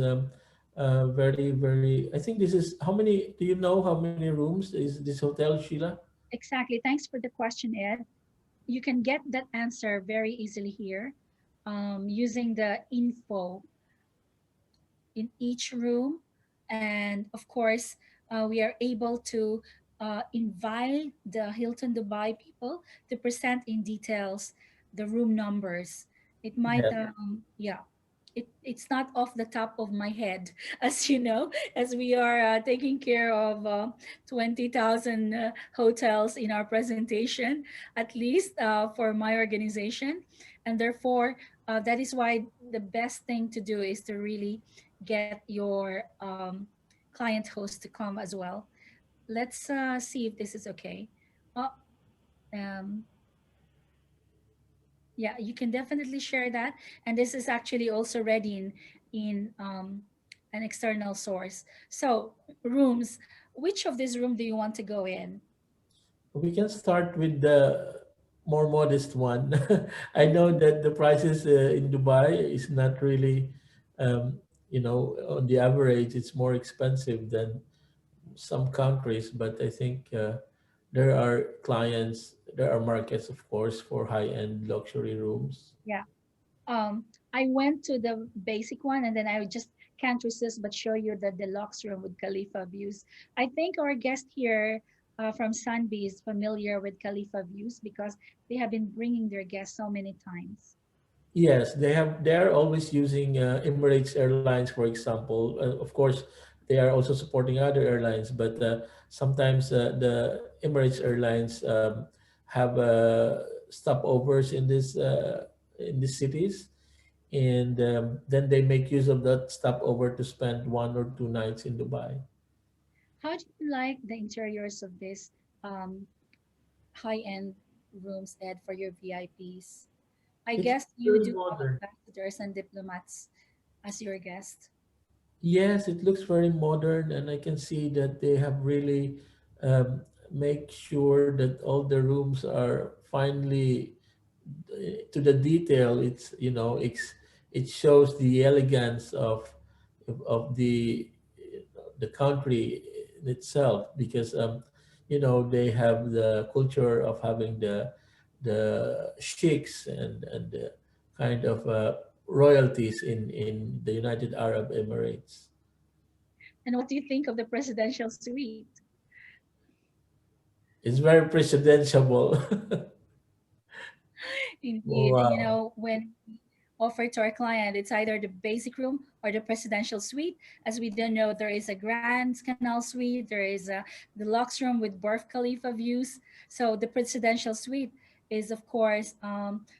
very very. I think this is how many? Do you know how many rooms is this hotel, Sheila? Exactly. Thanks for the question, Ed. You can get that answer very easily here, using the info in each room. And of course, we are able to invite the Hilton Dubai people to present in details the room numbers. It might, Yes. yeah, it's not off the top of my head, as you know, as we are taking care of 20,000 hotels in our presentation, at least for my organization. And therefore, that is why the best thing to do is to really get your client host to come as well. Let's see if this is okay. Oh, um, yeah, you can definitely share that. And this is actually also ready in an external source. So rooms, which of this room do you want to go in? We can start with the more modest one. I know that the prices in Dubai is not really, um, on the average, it's more expensive than some countries, but I think there are markets, of course, for high-end luxury rooms. Yeah. I went to the basic one, and then I just can't resist but show you the deluxe room with Khalifa views. I think our guest here from Sunbee is familiar with Khalifa views because they have been bringing their guests so many times. Yes, they are always using Emirates Airlines, for example. Of course, they are also supporting other airlines, but sometimes the Emirates Airlines have stopovers in these cities, and then they make use of that stopover to spend 1 or 2 nights in Dubai. How do you like the interiors of this um, high-end rooms, Ed, for your VIPs? I It's guess you very do have modern. ambassadors and diplomats as your guest. Yes, it looks very modern, and I can see that they have really make sure that all the rooms are finely to the detail. It shows the elegance of the country itself, because they have the culture of having the sheiks and the kind of royalties in the United Arab Emirates. And what do you think of the presidential suite? It's very presidential. Indeed. And Wow. when we offer to our client, it's either the basic room or the presidential suite. As we don't know, there is a Grand Canal Suite, there is a deluxe room with Burj Khalifa views. So the presidential suite is, of course,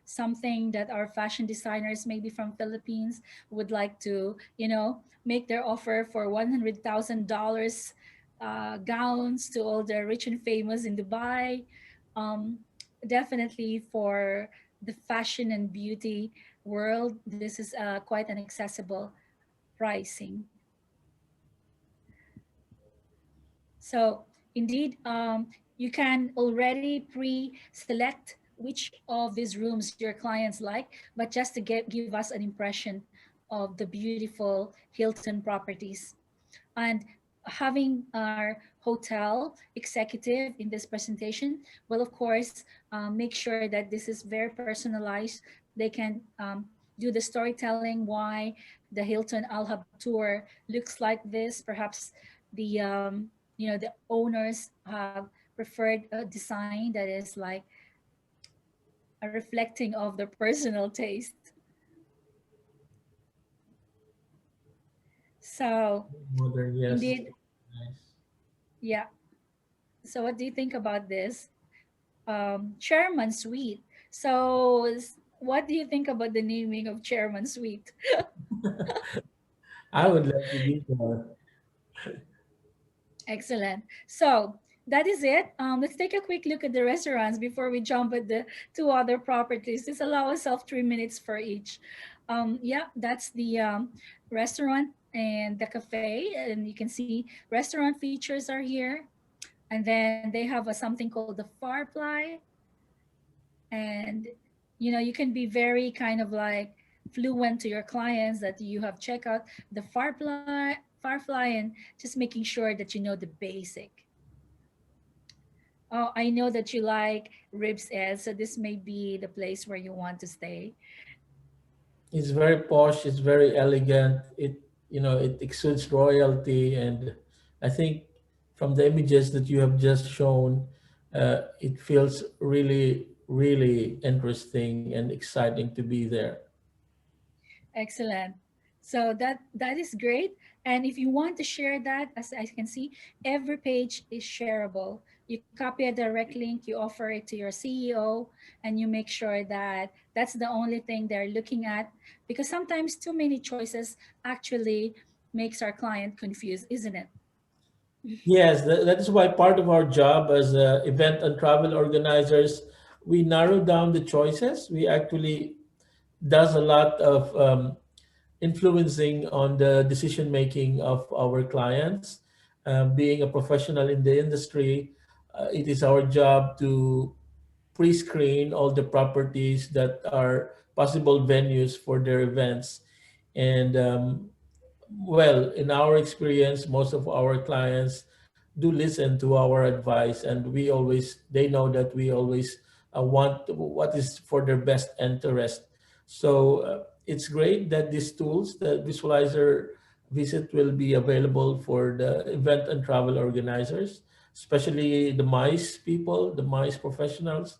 something that our fashion designers, maybe from Philippines, would like to, make their offer for $100,000 gowns to all the rich and famous in Dubai. Um, Definitely for the fashion and beauty world, this is quite an accessible pricing. So indeed, you can already pre-select which of these rooms your clients like, but just to give us an impression of the beautiful Hilton properties. And having our hotel executive in this presentation will, of course, make sure that this is very personalized. They can do the storytelling why the Hilton Al Hub tour looks like this. Perhaps the the owners have preferred a design that is like a reflecting of their personal taste. So Modern, yes. indeed, Nice. yeah. So what do you think about this? Chairman Suite. So, what do you think about the naming of Chairman Suite? I would like to be more. Excellent. So, that is it. Let's take a quick look at the restaurants before we jump at the two other properties. Let's allow ourselves 3 minutes for each. Yeah, that's the restaurant and the cafe. And you can see restaurant features are here. And then they have something called the Firefly. And you can be very kind of like fluent to your clients that you have checked out the firefly and just making sure that you know the basic. Oh, I know that you like ribs, Ed, so this may be the place where you want to stay. It's very posh. It's very elegant. It exudes royalty, and I think from the images that you have just shown, it feels really, really interesting and exciting to be there. Excellent. So that is great. And if you want to share that, as I can see, every page is shareable. You copy a direct link, you offer it to your CEO, and you make sure that that's the only thing they're looking at. Because sometimes too many choices actually makes our client confused, isn't it? Yes, that is why part of our job as event and travel organizers, we narrow down the choices. We actually does a lot of influencing on the decision making of our clients. Being a professional in the industry, it is our job to pre-screen all the properties that are possible venues for their events. And well, in our experience, most of our clients do listen to our advice, and they know that we always want what is for their best interest. So it's great that these tools, the visualizer visit, will be available for the event and travel organizers, especially the MICE people, the MICE professionals.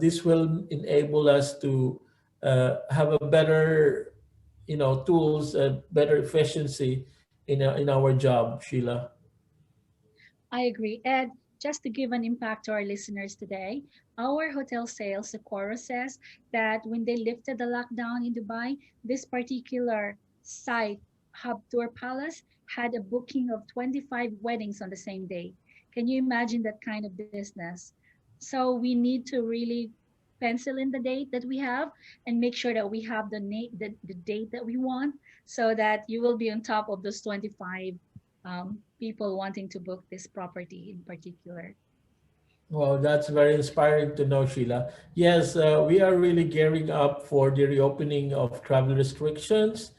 This will enable us to have a better, tools, better efficiency in our job, Sheila. I agree. Ed, just to give an impact to our listeners today, our hotel sales, Sequoia says that when they lifted the lockdown in Dubai, this particular site, Hub Tour Palace, had a booking of 25 weddings on the same day. Can you imagine that kind of business? So we need to really pencil in the date that we have and make sure that we have the date that we want so that you will be on top of those 25 people wanting to book this property in particular. Well, that's very inspiring to know, Sheila. Yes, we are really gearing up for the reopening of travel restrictions,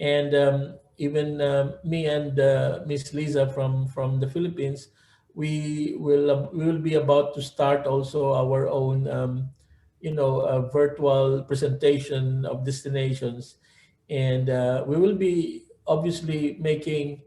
and even me and Miss Lisa from the Philippines, we will be about to start also our own, virtual presentation of destinations, and we will be obviously making.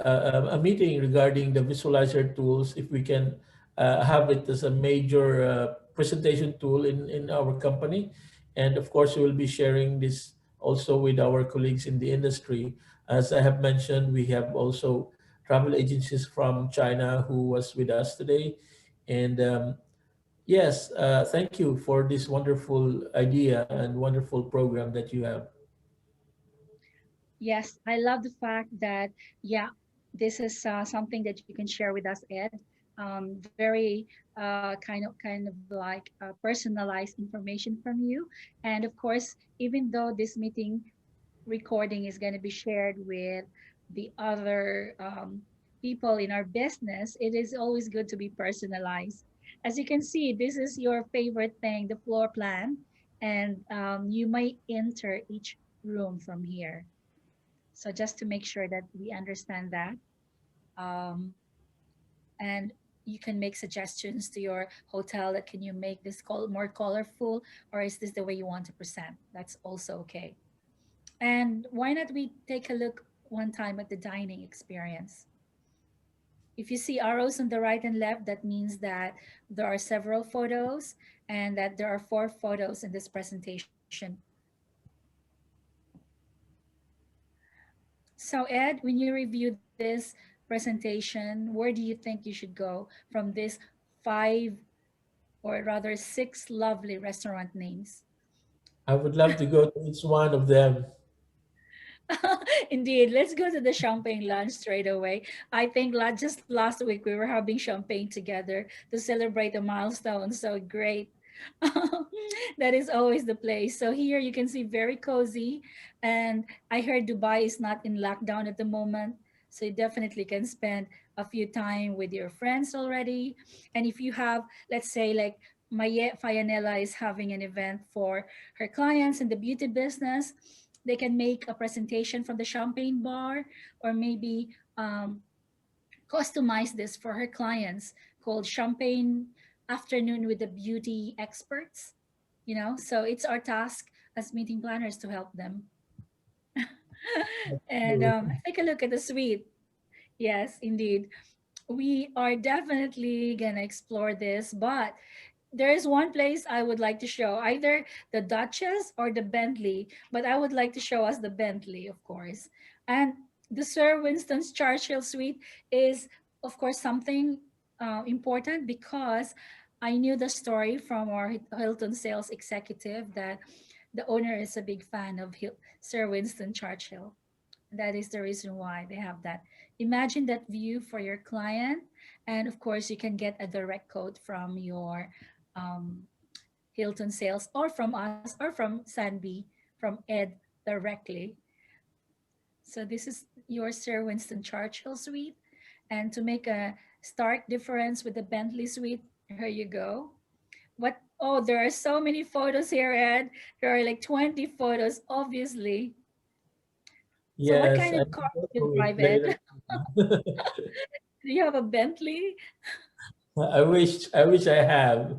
A meeting regarding the visualizer tools, if we can have it as a major presentation tool in our company. And of course, we will be sharing this also with our colleagues in the industry. As I have mentioned, we have also travel agencies from China who was with us today. And yes, thank you for this wonderful idea and wonderful program that you have. Yes, I love the fact that, yeah, this is something that you can share with us, Ed. Very kind of like personalized information from you. And of course, even though this meeting recording is going to be shared with the other people in our business, it is always good to be personalized. As you can see, this is your favorite thing, the floor plan, and you might enter each room from here. So just to make sure that we understand that, um, and you can make suggestions to your hotel that can you make this more colorful, or is this the way you want to present? That's also okay. And why not we take a look one time at the dining experience? If you see arrows on the right and left, that means that there are several photos and that there are 4 photos in this presentation. So Ed, when you review this presentation, where do you think you should go from these 5 or rather 6 lovely restaurant names? I would love to go to each one of them. Indeed, let's go to the champagne lunch straight away. I think just last week we were having champagne together to celebrate a milestone. So great. That is always the place. So here you can see very cozy. And I heard Dubai is not in lockdown at the moment. So you definitely can spend a few time with your friends already. And if you have, let's say like Maya Fayanela is having an event for her clients in the beauty business, they can make a presentation from the champagne bar, or maybe customize this for her clients called Champagne Afternoon with the Beauty Experts. So it's our task as meeting planners to help them. And So, take a look at the suite. Yes, indeed. We are definitely gonna explore this, but there is one place I would like to show, either the Duchess or the Bentley, but I would like to show us the Bentley, of course. And the Sir Winston's Churchill suite is, of course, something important because I knew the story from our Hilton sales executive that the owner is a big fan of Sir Winston Churchill. That is the reason why they have that. Imagine that view for your client. And of course, you can get a direct quote from your um, Hilton sales, or from us, or from Sunbee, from Ed directly. So this is your Sir Winston Churchill suite. And to make a stark difference with the Bentley suite, here you go. What? Oh, there are so many photos here, Ed. There are like 20 photos, obviously. So what yes, kind I of car will do you go with drive, Ed? later. Do you have a Bentley? I wish I have.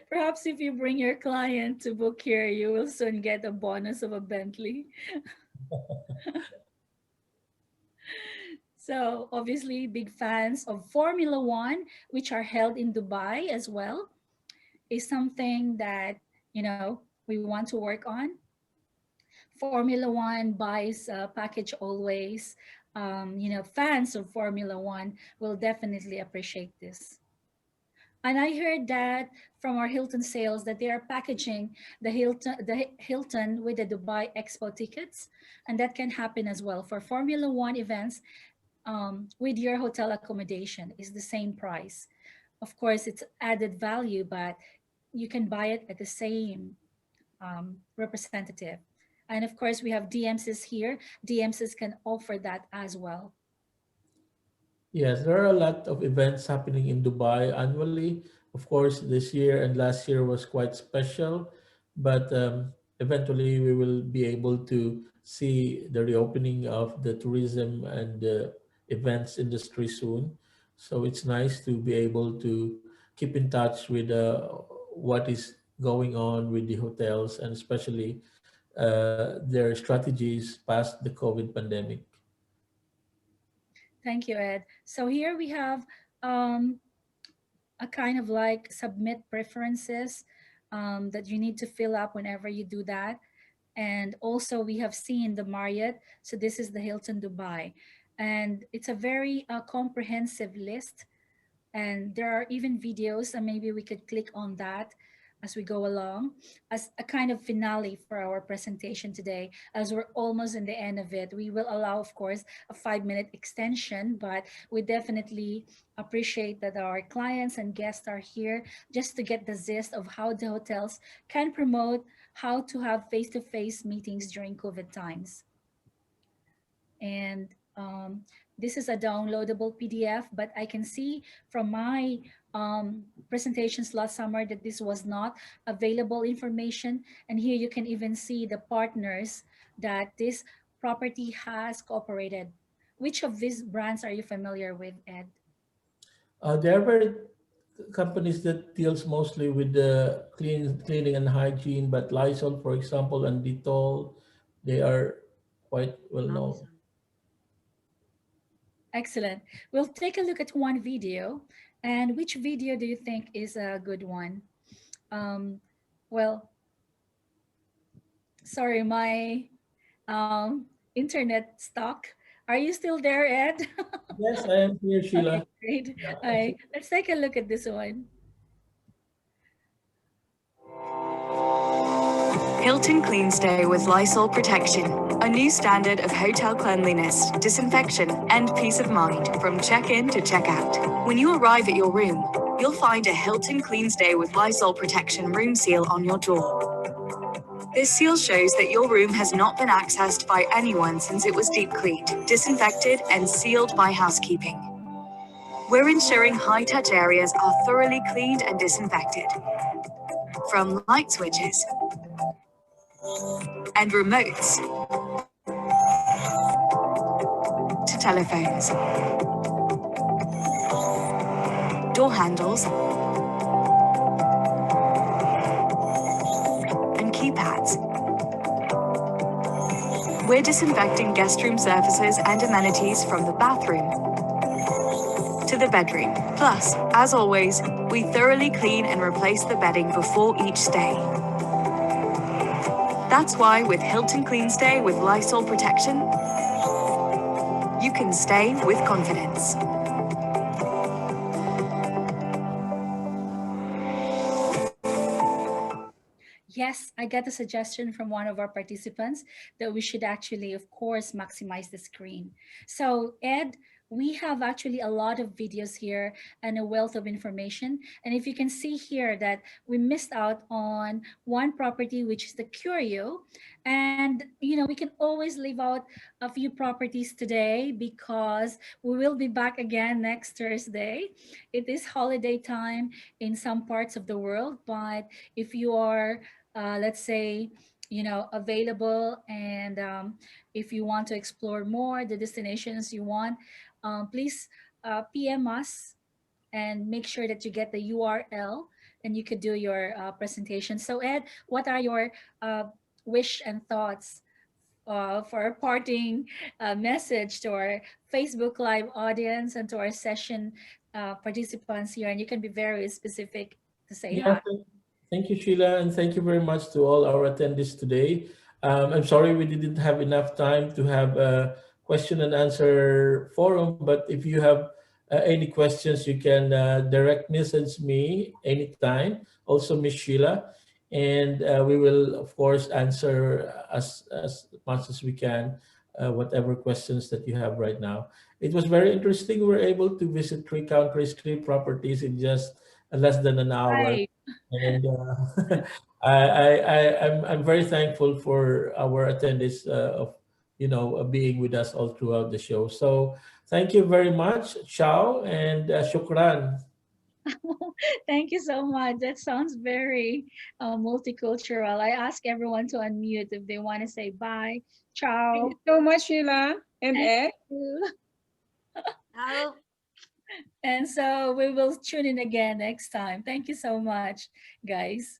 Perhaps if you bring your client to book here, you will soon get a bonus of a Bentley. So obviously big fans of Formula One, which are held in Dubai as well, is something that, we want to work on. Formula One buys a package always. Fans of Formula One will definitely appreciate this. And I heard that from our Hilton sales that they are packaging the Hilton with the Dubai Expo tickets, and that can happen as well for Formula One events. With your hotel accommodation is the same price. Of course, it's added value, but you can buy it at the same representative. And of course, we have DMCs here. DMCs can offer that as well. Yes, there are a lot of events happening in Dubai annually. Of course, this year and last year was quite special, but eventually we will be able to see the reopening of the tourism and the events industry soon. So it's nice to be able to keep in touch with what is going on with the hotels, and especially their strategies past the COVID pandemic. Thank you, Ed. So here we have um, a kind of like submit preferences that you need to fill up whenever you do that. And also we have seen the Marriott. So this is the Hilton Dubai. And it's a very comprehensive list, and there are even videos, and maybe we could click on that as we go along as a kind of finale for our presentation today. As we're almost in the end of it, we will allow, of course, a 5-minute extension, but we definitely appreciate that our clients and guests are here just to get the gist of how the hotels can promote how to have face-to-face meetings during COVID times. And this is a downloadable PDF, but I can see from my presentations last summer that this was not available information. And here you can even see the partners that this property has cooperated. Which of these brands are you familiar with, Ed? There are very companies that deals mostly with the cleaning and hygiene, but Lysol, for example, and Dettol, they are quite well known. Excellent. We'll take a look at one video. And which video do you think is a good one? Um, well, sorry, my internet stock. Are you still there, Ed? Yes, I am here, Okay, Sheila. great. Yeah, All right, let's take a look at this one. Hilton Clean Stay with Lysol Protection, a new standard of hotel cleanliness, disinfection, and peace of mind from check-in to check-out. When you arrive at your room, you'll find a Hilton Clean Stay with Lysol Protection room seal on your door. This seal shows that your room has not been accessed by anyone since it was deep cleaned, disinfected, and sealed by housekeeping. We're ensuring high-touch areas are thoroughly cleaned and disinfected, from light switches and remotes to telephones, door handles, and keypads. We're disinfecting guest room surfaces and amenities from the bathroom to the bedroom. Plus, as always, we thoroughly clean and replace the bedding before each stay. That's why with Hilton Clean Stay with Lysol Protection, you can stay with confidence. Yes, I got a suggestion from one of our participants that we should actually, of course, maximize the screen. So, Ed, we have actually a lot of videos here and a wealth of information. And if you can see here that we missed out on one property, which is the Curio. And, we can always leave out a few properties today because we will be back again next Thursday. It is holiday time in some parts of the world, but if you are let's say available, and if you want to explore more the destinations you want, please PM us and make sure that you get the URL and you could do your presentation. So Ed, what are your wish and thoughts for a parting message to our Facebook Live audience and to our session participants here? And you can be very specific to say yeah. hi. Thank you, Sheila, and thank you very much to all our attendees today. I'm sorry we didn't have enough time to have a question and answer forum, but if you have any questions, you can direct message me anytime, also Miss Sheila, and we will, of course, answer as much as we can whatever questions that you have right now. It was very interesting. We were able to visit 3 countries, 3 properties in just less than an hour. Right. And I'm very thankful for our attendees of being with us all throughout the show. So thank you very much, ciao, and shukran. Thank you so much. That sounds very multicultural. I ask everyone to unmute if they want to say bye. Thank Ciao. you so much, Sheila and Thank Ed. you. Ciao. And so we will tune in again next time. Thank you so much, guys.